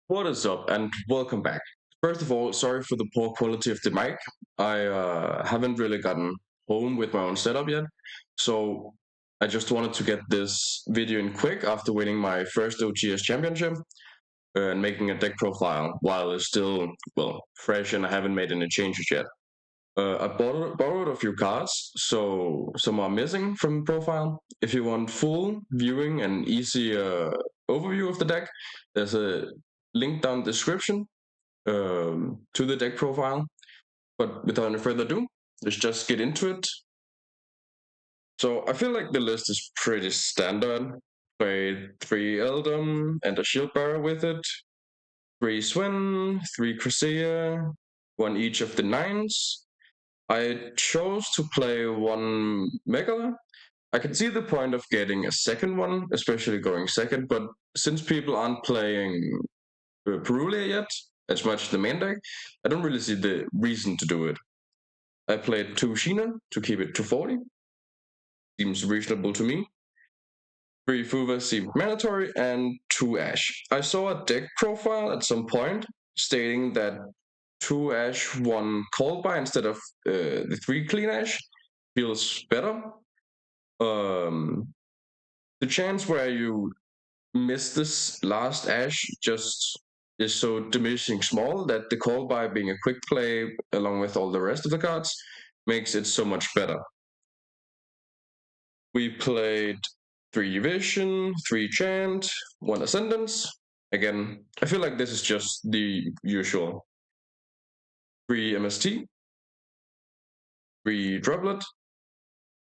What is up, and welcome back. First of all, sorry for the poor quality of the mic. I haven't really gotten home with my own setup yet, so I just wanted to get this video in quick after winning my first OTS championship and making a deck profile while it's still, well, fresh and I haven't made any changes yet. I borrowed a few cards, so some are missing from the profile. If you want full viewing and easy overview of the deck, there's a link down the description to the deck profile. But without any further ado, let's just get into it. So I feel like the list is pretty standard. Played 3 Eldom and a Shield Bearer with it, 3 Swin, 3 Crusader, 1 each of the 9s. I chose to play 1 Megala. I can see the point of getting a second one, especially going second, but since people aren't playing Perulia yet, as much as the main deck, I don't really see the reason to do it. I played 2 Sheena to keep it to 40. Seems reasonable to me. 3 Fuva seemed mandatory, and 2 Ash. I saw a deck profile at some point stating that 2 Ash, 1 Cold by instead of the 3 Clean Ash feels better. The chance where you miss this last Ash just is so diminishing small that the call by being a quick play along with all the rest of the cards makes it so much better. We played 3 Vision, 3 Chant, 1 Ascendance. Again, I feel like this is just the usual. 3 MST, 3 Droplet,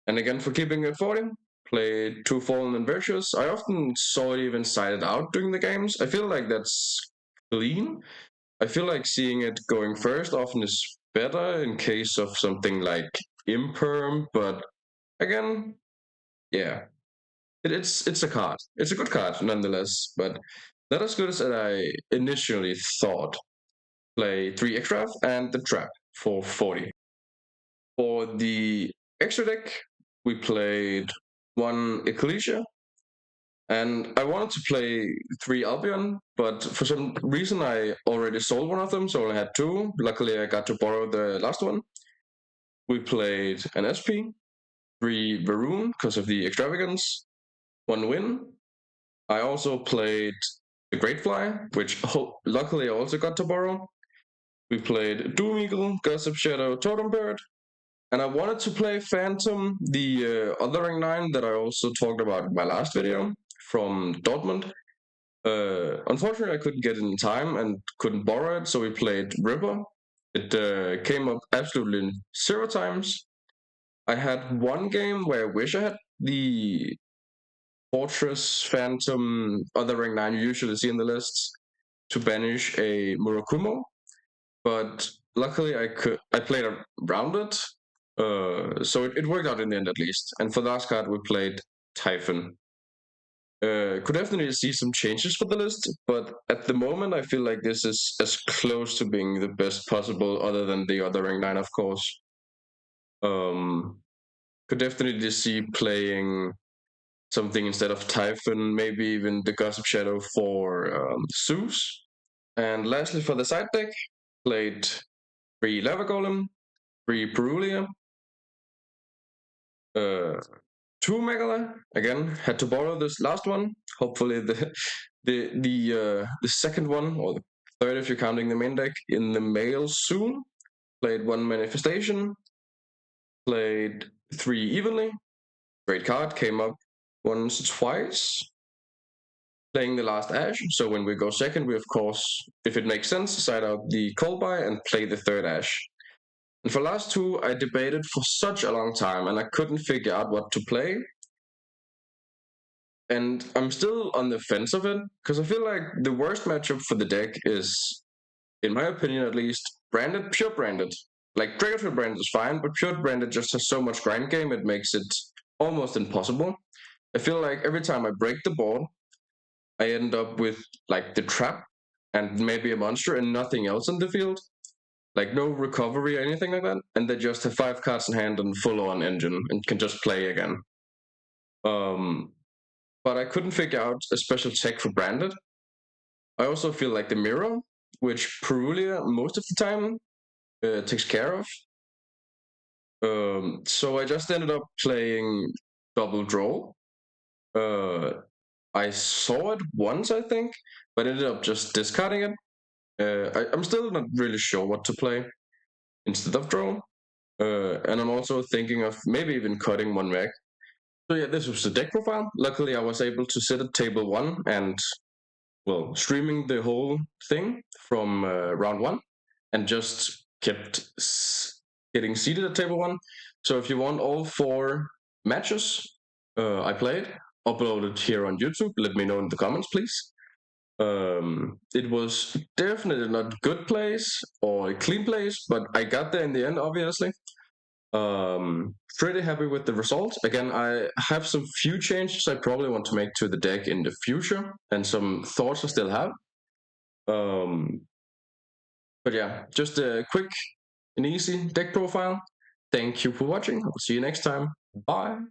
and again for keeping it 40, played 2 Fallen and Virtuous. I often saw it even sided out during the games. I feel like that's clean. I feel like seeing it going first often is better in case of something like Imperm, but again, yeah. It's a card. It's a good card nonetheless, but not as good as I initially thought. Play 3 extra and the trap for 40. For the extra deck, we played 1 Ecclesia, and I wanted to play 3 Albion, but for some reason I already sold one of them, so I only had 2. Luckily, I got to borrow the last one. We played an SP, 3 Varun because of the extravagance, 1 win. I also played the Great Fly, which luckily I also got to borrow. We played Doom Eagle, Gossip Shadow, Totem Bird, and I wanted to play Phantom, the Othering 9 that I also talked about in my last video from Dortmund. Unfortunately, I couldn't get it in time and couldn't borrow it, so we played Ripper. It came up absolutely 0 times. I had 1 game where I wish I had the Fortress, Phantom, Othering 9 you usually see in the lists to banish a Murakumo, but luckily I played around it, so it worked out in the end at least. And for the last card, we played Typhoon. Could definitely see some changes for the list, but at the moment, I feel like this is as close to being the best possible, other than the Othering 9, of course. Could definitely see playing something instead of Typhon, maybe even the Gossip Shadow for Zeus. And lastly, for the side deck, played 3 Lava Golem, 3 Perulia, 2 Megala. Again, had to borrow this last one. Hopefully, the second one, or the third if you're counting the main deck, in the mail soon. Played 1 Manifestation, played 3 Evenly. Great card, came up once, twice. Playing the last Ash, so when we go second, we of course, if it makes sense, side out the Cold by and play the third Ash. And for last 2, I debated for such a long time and I couldn't figure out what to play. And I'm still on the fence of it, because I feel like the worst matchup for the deck is, in my opinion at least, branded, pure branded. Like, Dragonfly branded is fine, but pure branded just has so much grind game, it makes it almost impossible. I feel like every time I break the board, I end up with like the trap and maybe a monster and nothing else in the field. Like no recovery or anything like that. And they just have 5 cards in hand and full on engine and can just play again. But I couldn't figure out a special tech for branded. I also feel like the mirror, which Perulia most of the time takes care of. So I just ended up playing double draw. I saw it once, I think, but ended up just discarding it. I'm still not really sure what to play instead of draw. And I'm also thinking of maybe even cutting one mech. So yeah, this was the deck profile. Luckily, I was able to sit at table 1 and, well, streaming the whole thing from round 1 and just kept getting seated at table 1. So if you want all 4 matches I played uploaded here on YouTube, let me know in the comments, please. It was definitely not good plays or clean plays, but I got there in the end, obviously. Pretty happy with the results. Again, I have some few changes I probably want to make to the deck in the future, and some thoughts I still have. But yeah, just a quick and easy deck profile. Thank you for watching. I'll see you next time. Bye.